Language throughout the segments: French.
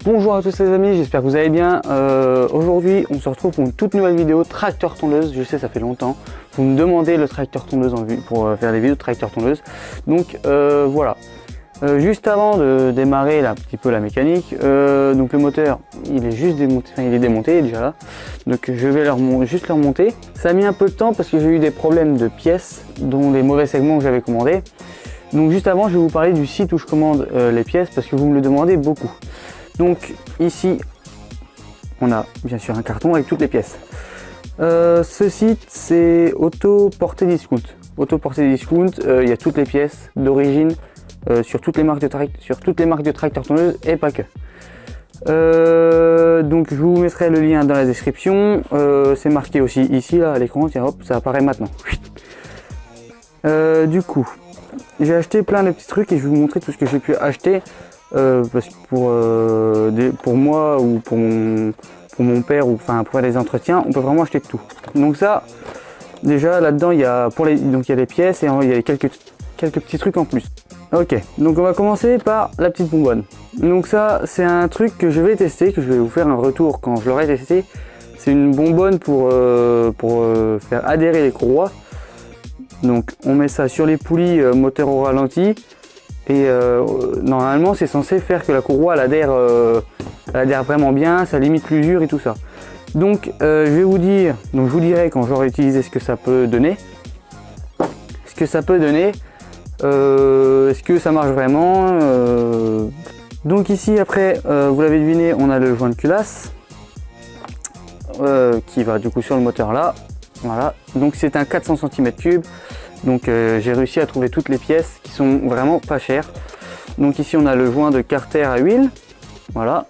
Bonjour à tous les amis, j'espère que vous allez bien. Aujourd'hui on se retrouve pour une toute nouvelle vidéo tracteur tondeuse. Je sais, ça fait longtemps, vous me demandez le tracteur tondeuse pour faire des vidéos de tracteur tondeuse. Donc voilà, juste avant de démarrer là, un petit peu la mécanique, donc le moteur il est juste démonté, enfin il est démonté, il est déjà là. Donc je vais juste le remonter. Ça a mis un peu de temps parce que j'ai eu des problèmes de pièces, dont les mauvais segments que j'avais commandés. Donc juste avant je vais vous parler du site où je commande les pièces parce que vous me le demandez beaucoup. Donc ici on a bien sûr un carton avec toutes les pièces. Ce site c'est Auto Porté Discount. Auto Porté Discount, il y a toutes les pièces d'origine sur toutes les marques de tracteurs tondeuses et pas que. Donc je vous mettrai le lien dans la description. C'est marqué aussi ici là à l'écran, tiens hop, ça apparaît maintenant. Du coup j'ai acheté plein de petits trucs et je vais vous montrer tout ce que j'ai pu acheter. Parce que pour moi ou pour mon père, ou enfin pour faire des entretiens, on peut vraiment acheter de tout. Donc ça, déjà là-dedans il y a les pièces et il y a quelques petits trucs en plus. Ok, donc on va commencer par la petite bonbonne. Donc ça c'est un truc que je vais tester, que je vais vous faire un retour quand je l'aurai testé. C'est une bonbonne pour faire adhérer les courroies. Donc on met ça sur les poulies moteur au ralenti. Et normalement c'est censé faire que la courroie elle adhère vraiment bien, ça limite l'usure et tout ça. Donc je vais vous dire, donc je vous dirai quand j'aurai utilisé ce que ça peut donner. Est-ce que ça marche vraiment Donc ici après, vous l'avez deviné, on a le joint de culasse qui va du coup sur le moteur là. Voilà, donc c'est un 400 cm3. Donc j'ai réussi à trouver toutes les pièces qui sont vraiment pas chères. Donc ici on a le joint de carter à huile, voilà.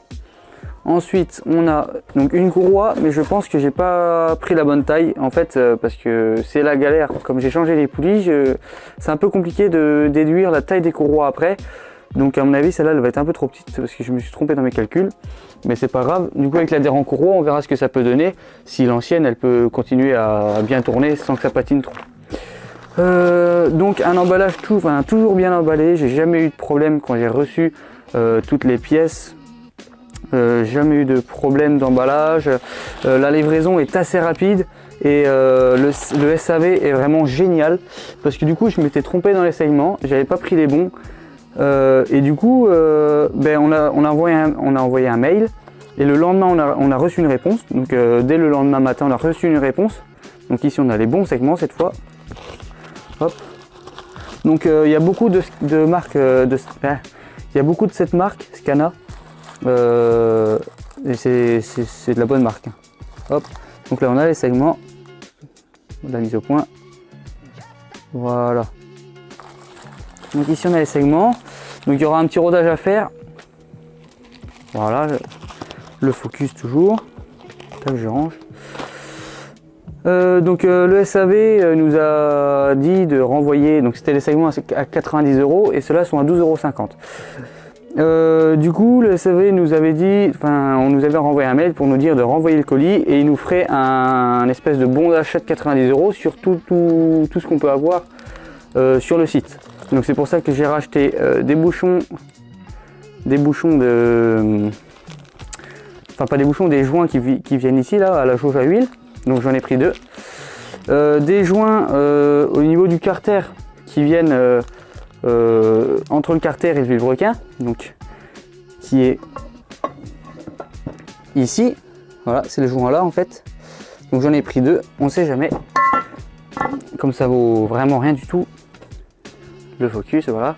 Ensuite on a donc une courroie, mais je pense que j'ai pas pris la bonne taille en fait, parce que c'est la galère. Comme j'ai changé les poulies, c'est un peu compliqué de déduire la taille des courroies après. Donc à mon avis celle-là elle va être un peu trop petite parce que je me suis trompé dans mes calculs. Mais c'est pas grave, du coup avec l'adhérent courroie on verra ce que ça peut donner. Si l'ancienne elle peut continuer à bien tourner sans que ça patine trop. Donc un emballage toujours bien emballé, j'ai jamais eu de problème quand j'ai reçu toutes les pièces, jamais eu de problème d'emballage. La livraison est assez rapide et le SAV est vraiment génial parce que du coup je m'étais trompé dans les segments, j'avais pas pris les bons et du coup on a envoyé un mail et le lendemain on a reçu une réponse. Donc dès le lendemain matin on a reçu une réponse. Donc ici on a les bons segments cette fois. Hop. Donc il y a beaucoup de marques, il y a beaucoup de cette marque Scana, et c'est de la bonne marque. Hop. Donc là on a les segments, la mise au point. Voilà. Donc ici on a les segments. Donc il y aura un petit rodage à faire. Voilà, le focus toujours. Tac, je range. Donc le SAV nous a dit de renvoyer, donc c'était les segments à 90 € et ceux-là sont à 12,50 €. Du coup le SAV nous avait dit, on nous avait renvoyé un mail pour nous dire de renvoyer le colis et il nous ferait un espèce de bon d'achat de 90 € sur tout ce qu'on peut avoir sur le site. Donc c'est pour ça que j'ai racheté des bouchons de... Enfin pas des bouchons, des joints qui viennent ici là à la jauge à huile. Donc j'en ai pris deux. Des joints au niveau du carter qui viennent entre le carter et le vilebrequin, donc qui est ici. Voilà, c'est le joint là en fait. Donc j'en ai pris deux, on sait jamais. Comme ça vaut vraiment rien du tout. Le focus, voilà.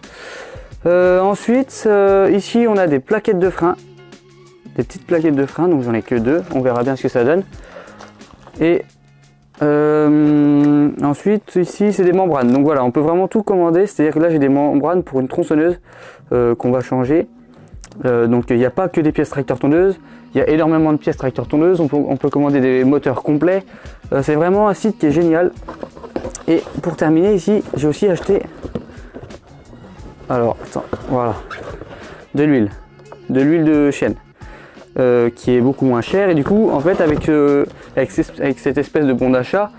Ensuite, ici on a des plaquettes de frein. Des petites plaquettes de frein, donc j'en ai que deux. On verra bien ce que ça donne. Et ensuite ici c'est des membranes, donc voilà on peut vraiment tout commander, c'est à dire que là j'ai des membranes pour une tronçonneuse qu'on va changer. Donc il n'y a pas que des pièces tracteur tondeuses, il y a énormément de pièces tracteur tondeuses, on peut commander des moteurs complets. C'est vraiment un site qui est génial. Et pour terminer ici j'ai aussi acheté, alors attends, voilà, de l'huile de chêne. qui est beaucoup moins cher. Et du coup, en fait, avec cette espèce de bon d'achat,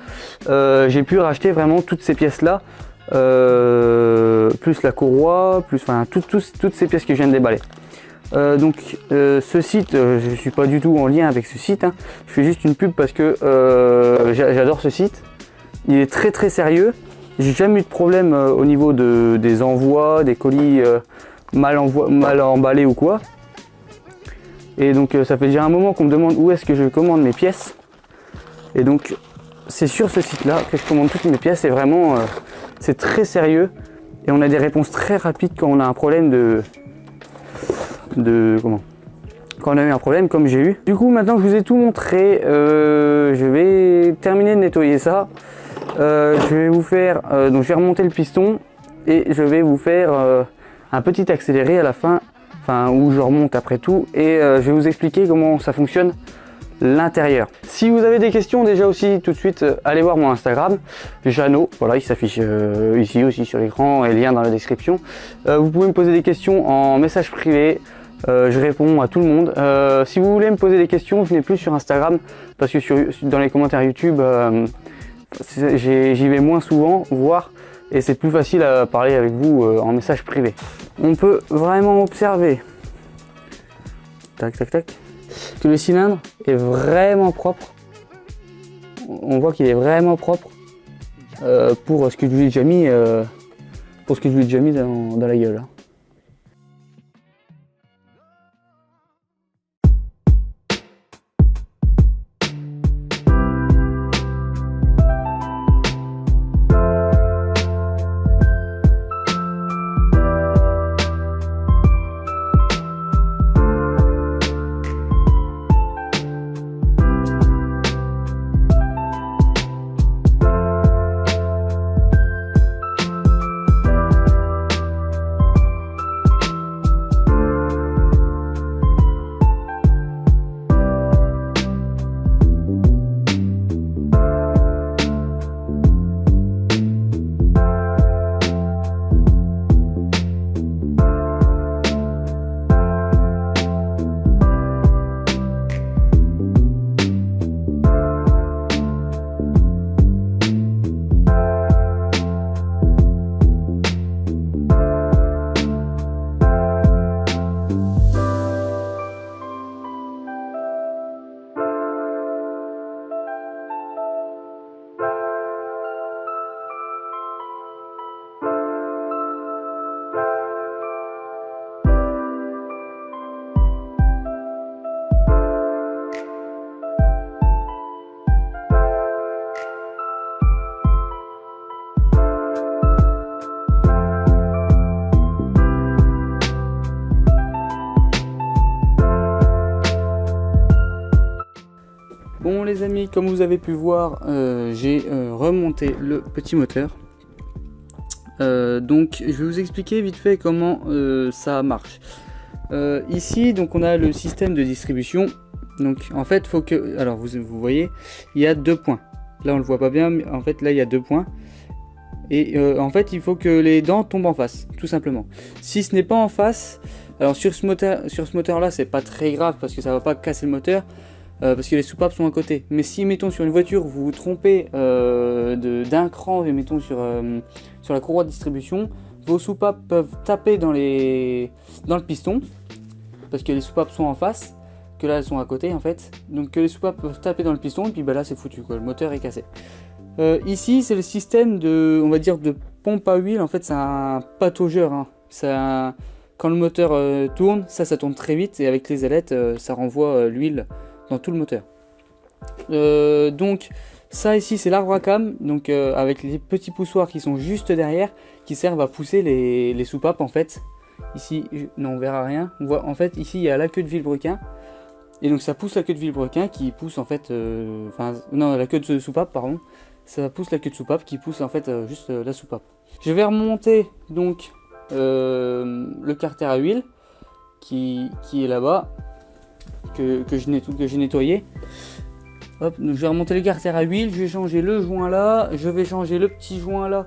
j'ai pu racheter vraiment toutes ces pièces-là, plus la courroie, plus enfin toutes ces pièces que je viens de déballer. Donc ce site, je ne suis pas du tout en lien avec ce site, hein. Je fais juste une pub parce que j'adore ce site. Il est très très sérieux. J'ai jamais eu de problème au niveau des envois, des colis mal emballés ou quoi. Et donc ça fait déjà un moment qu'on me demande où est-ce que je commande mes pièces. Et donc c'est sur ce site là que je commande toutes mes pièces. C'est vraiment c'est très sérieux. Et on a des réponses très rapides quand on a un problème quand on a eu un problème comme j'ai eu. Du coup maintenant que je vous ai tout montré, je vais terminer de nettoyer ça. Je vais vous faire, donc je vais remonter le piston et je vais vous faire un petit accéléré à la fin, où je remonte après tout, et je vais vous expliquer comment ça fonctionne l'intérieur. Si vous avez des questions, déjà aussi tout de suite allez voir mon Instagram, Jeannot, voilà, il s'affiche ici aussi sur l'écran et lien dans la description. Vous pouvez me poser des questions en message privé. Je réponds à tout le monde. Si vous voulez me poser des questions, venez plus sur Instagram parce que dans les commentaires YouTube, j'y vais moins souvent voir et c'est plus facile à parler avec vous en message privé. On peut vraiment observer, tac tac tac, que le cylindre est vraiment propre. On voit qu'il est vraiment propre pour ce que je lui ai déjà mis, dans la gueule. Bon les amis, comme vous avez pu voir, j'ai remonté le petit moteur. Donc je vais vous expliquer vite fait comment ça marche. Ici donc on a le système de distribution. Donc en fait faut que, alors vous voyez, il y a 2 points. Là on le voit pas bien, mais en fait là il y a 2 points. Et en fait il faut que les dents tombent en face, tout simplement. Si ce n'est pas en face, alors sur ce moteur là c'est pas très grave parce que ça va pas casser le moteur. Parce que les soupapes sont à côté. Mais si, mettons, sur une voiture, vous vous trompez d'un cran, et mettons sur la courroie de distribution, vos soupapes peuvent taper dans le piston, parce que les soupapes sont en face, que là elles sont à côté en fait. Donc que les soupapes peuvent taper dans le piston, et puis bah, là c'est foutu, quoi, le moteur est cassé. Ici c'est le système on va dire de pompe à huile, en fait c'est un pataugeur. Hein. Quand le moteur tourne, ça tourne très vite, et avec les ailettes, ça renvoie l'huile dans tout le moteur. Donc ça ici c'est l'arbre à cam, donc avec les petits poussoirs qui sont juste derrière, qui servent à pousser les soupapes en fait. Ici, non, on verra rien. On voit en fait ici il y a la queue de vilebrequin, et donc ça pousse la queue de vilebrequin qui pousse en fait, non, la queue de soupape pardon. Ça pousse la queue de soupape qui pousse en fait juste la soupape. Je vais remonter donc le carter à huile qui est là-bas. Que j'ai nettoyé. Hop, donc je vais remonter le carter à huile, je vais changer le joint là, je vais changer le petit joint là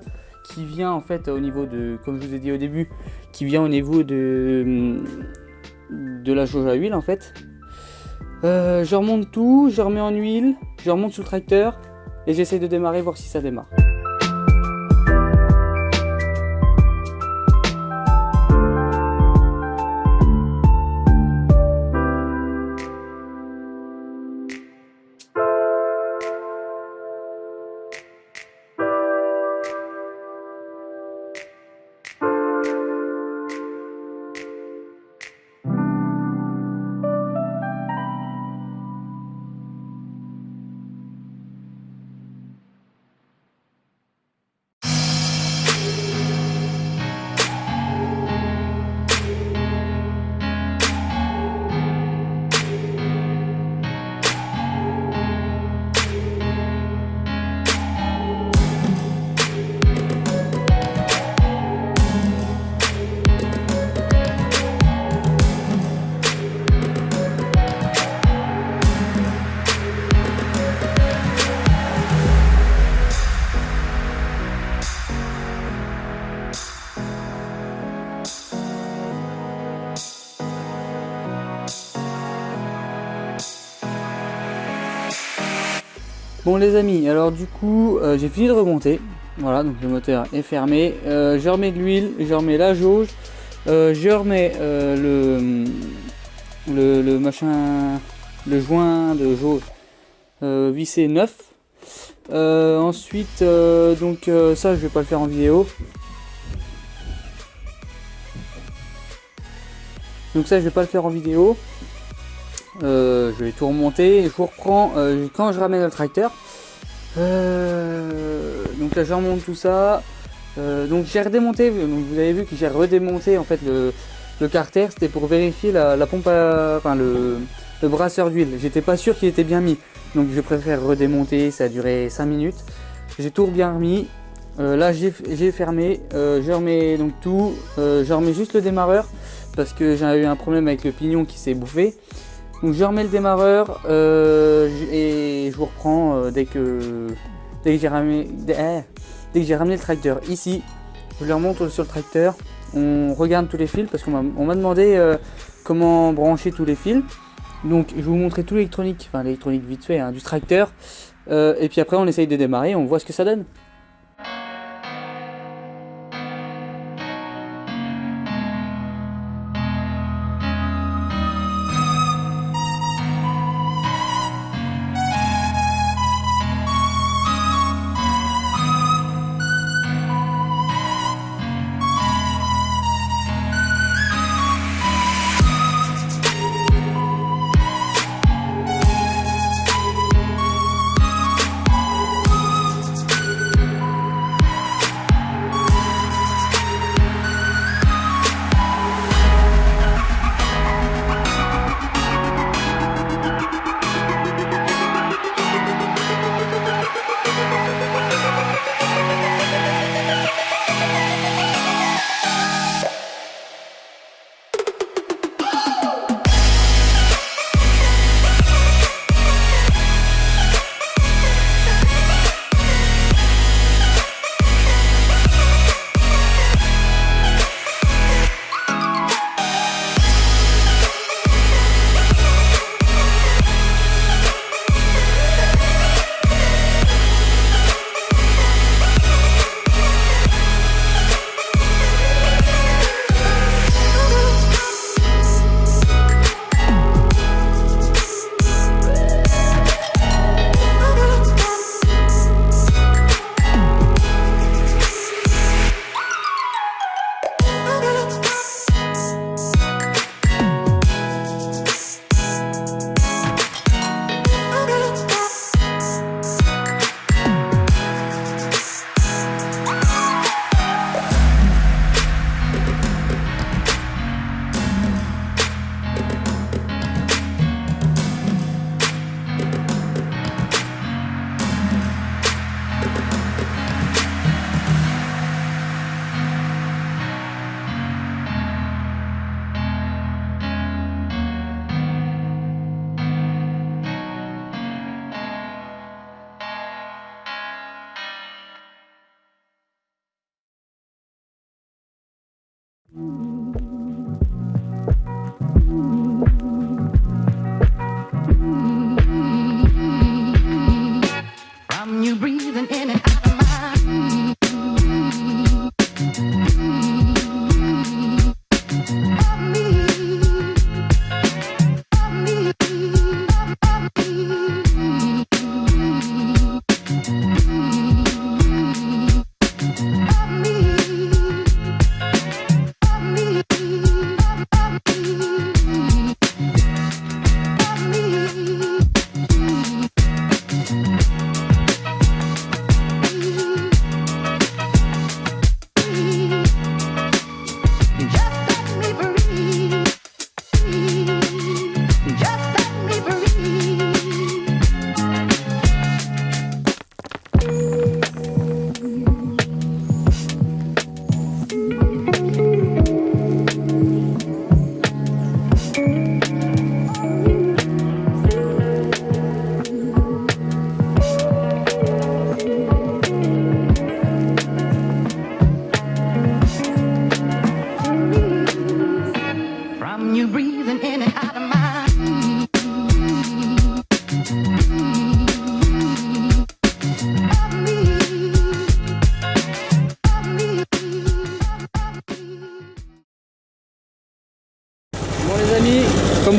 qui vient en fait au niveau de, comme je vous ai dit au début, qui vient au niveau de la jauge à huile en fait. Je remonte tout, je remets en huile, je remonte sur le tracteur et j'essaie de démarrer, voir si ça démarre. Bon les amis, alors du coup j'ai fini de remonter, voilà, donc le moteur est fermé, je remets de l'huile, je remets la jauge, je remets le machin, le joint de jauge vissé neuf. Ensuite donc ça je vais pas le faire en vidéo. Donc ça je vais pas le faire en vidéo. Je vais tout remonter et je vous reprends quand je ramène le tracteur. Donc là je remonte tout ça. Donc j'ai redémonté, donc vous avez vu que j'ai redémonté en fait le carter, c'était pour vérifier la pompe enfin le brasseur d'huile. J'étais pas sûr qu'il était bien mis, donc je préfère redémonter, ça a duré 5 minutes. J'ai tout bien remis. Là j'ai fermé, je remets donc tout, je remets juste le démarreur parce que j'ai eu un problème avec le pignon qui s'est bouffé. Donc je remets le démarreur et je vous reprends dès que j'ai ramené le tracteur ici. Je le remonte sur le tracteur, on regarde tous les fils parce qu'on m'a demandé comment brancher tous les fils. Donc je vais vous montrer tout l'électronique, enfin l'électronique vite fait hein, du tracteur. Et puis après on essaye de démarrer, on voit ce que ça donne.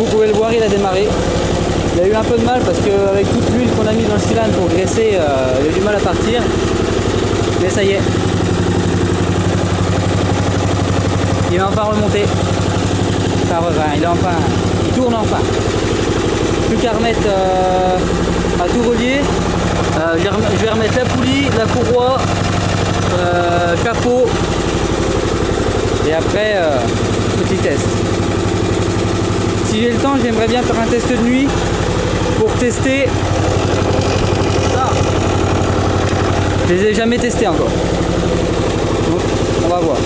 vous pouvez le voir, il a démarré. Il a eu un peu de mal parce qu'avec toute l'huile qu'on a mis dans le cylindre pour graisser, il a eu du mal à partir. Mais ça y est. Il va enfin remonter. Ça revient, il tourne enfin. Plus qu'à remettre à tout relier. Je vais remettre la poulie, la courroie, capot. Et après, petit test. Si j'ai le temps, j'aimerais bien faire un test de nuit pour tester ça. Je les ai jamais testés encore. Donc, on va voir.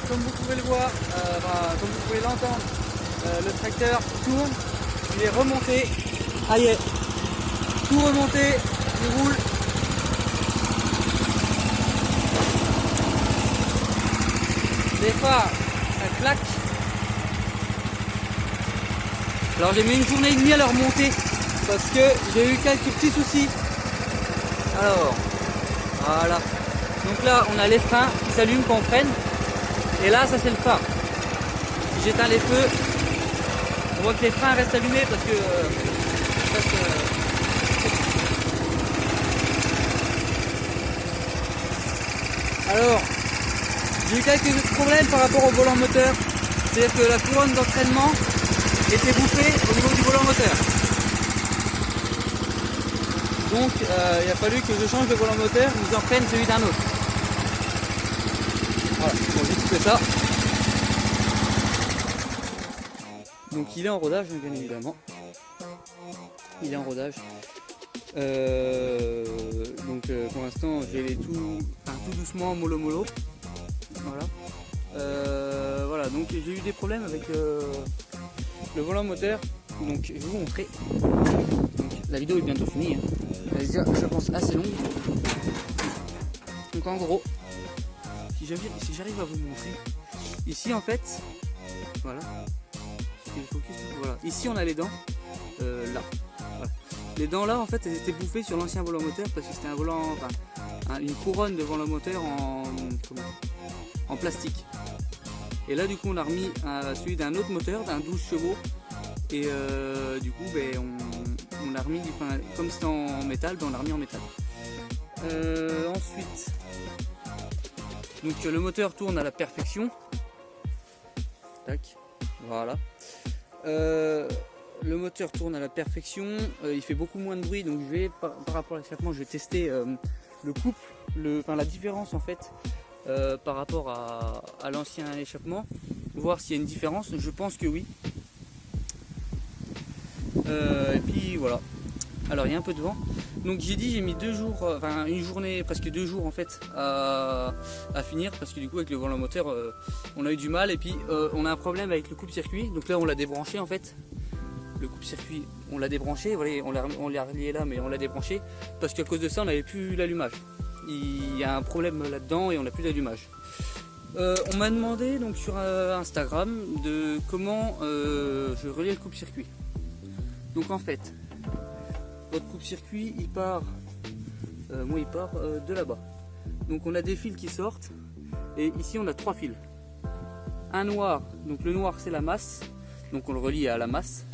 Comme vous pouvez l'entendre, le tracteur tourne, il est remonté, aïe, tout remonté, il roule. Les phares, ça claque. Alors j'ai mis une journée et demie à leur monter parce que j'ai eu quelques petits soucis. Alors, voilà. Donc là, on a les freins qui s'allument quand on freine. Et là, ça c'est le phare. Si j'éteins les feux, on voit que les freins restent allumés parce que... Alors, j'ai eu quelques problèmes par rapport au volant moteur. C'est-à-dire que la couronne d'entraînement était bouffée au niveau du volant moteur. Donc, il a fallu que je change de volant moteur, nous en prenne celui d'un autre. Voilà, bon, j'ai tout fait ça. Donc il est en rodage, bien évidemment. Il est en rodage. Pour l'instant, je vais tout doucement, mollo mollo. Voilà. Voilà, donc j'ai eu des problèmes avec le volant moteur. Donc je vais vous montrer. Donc, la vidéo est bientôt finie. Hein. Elle est déjà, je pense, assez longue. Donc en gros, si j'arrive à vous montrer, ici en fait, voilà. Voilà. Ici on a les dents, là. Voilà. Les dents là en fait elles étaient bouffées sur l'ancien volant moteur parce que c'était un volant, enfin, une couronne de volant moteur en plastique. Et là du coup on a remis celui d'un autre moteur, d'un 12 chevaux. Et du coup on a remis, comme c'était en métal, on l'a remis en métal. Ensuite, donc le moteur tourne à la perfection. Tac, voilà. Le moteur tourne à la perfection, il fait beaucoup moins de bruit, donc je vais par rapport à l'échappement, je vais tester le couple, la différence en fait par rapport à l'ancien échappement, voir s'il y a une différence. Je pense que oui. Et puis voilà. Alors il y a un peu de vent. Donc j'ai dit, j'ai mis 2 jours, une journée, presque 2 jours en fait à finir parce que du coup avec le volant moteur on a eu du mal et puis on a un problème avec le coupe-circuit. Donc là on l'a débranché en fait. Le coupe-circuit on l'a débranché, voilà, on l'a relié là mais on l'a débranché parce qu'à cause de ça on n'avait plus l'allumage. Il y a un problème là-dedans et on n'a plus d'allumage. On m'a demandé donc sur Instagram de comment je reliais le coupe-circuit. Donc en fait, votre coupe-circuit il part, de là-bas. Donc on a des fils qui sortent et ici on a 3 fils. Un noir, donc le noir c'est la masse, donc on le relie à la masse.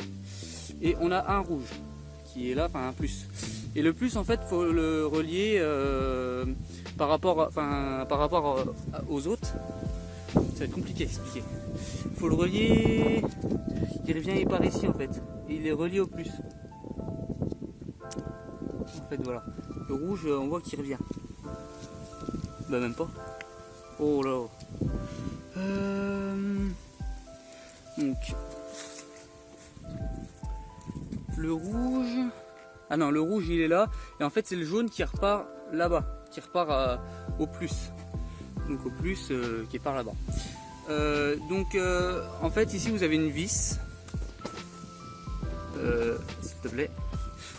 Et on a un rouge qui est là, un plus. Et le plus en fait faut le relier par rapport aux autres. Ça va être compliqué à expliquer. Il faut le relier, il revient par ici en fait. Et il est relié au plus. En fait voilà. Le rouge on voit qu'il revient. Bah même pas. Oh là. Donc le rouge. Ah non, le rouge il est là. Et en fait c'est le jaune qui repart là-bas. Qui repart au plus. Donc au plus qui est par là-bas. En fait ici vous avez une vis, s'il te plaît.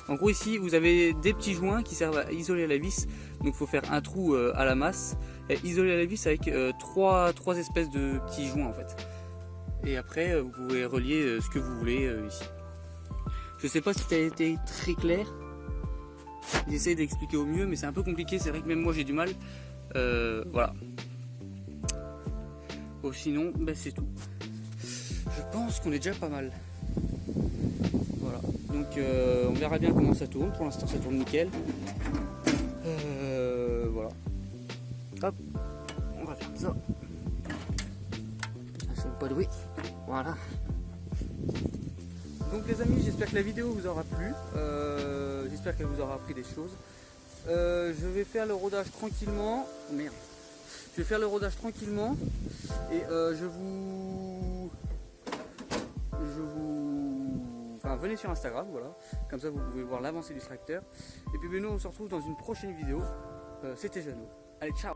En gros ici vous avez des petits joints qui servent à isoler la vis, donc il faut faire un trou à la masse et isoler la vis avec trois espèces de petits joints en fait. Et après vous pouvez relier ce que vous voulez ici. Je sais pas si ça a été très clair, j'essaie d'expliquer au mieux mais c'est un peu compliqué, c'est vrai que même moi j'ai du mal. Voilà. Bon, sinon ben, c'est tout. Je pense qu'on est déjà pas mal. Voilà, donc on verra bien comment ça tourne. Pour l'instant ça tourne nickel. Voilà. Hop, on va faire ça. Ça fait pas de bruit. Voilà. Donc les amis, j'espère que la vidéo vous aura plu. J'espère qu'elle vous aura appris des choses. Je vais faire le rodage tranquillement. Oh, merde. Je vais faire le rodage tranquillement et enfin, venez sur Instagram, voilà, comme ça vous pouvez voir l'avancée du tracteur. Et puis nous on se retrouve dans une prochaine vidéo. C'était Jeannot. Allez, ciao.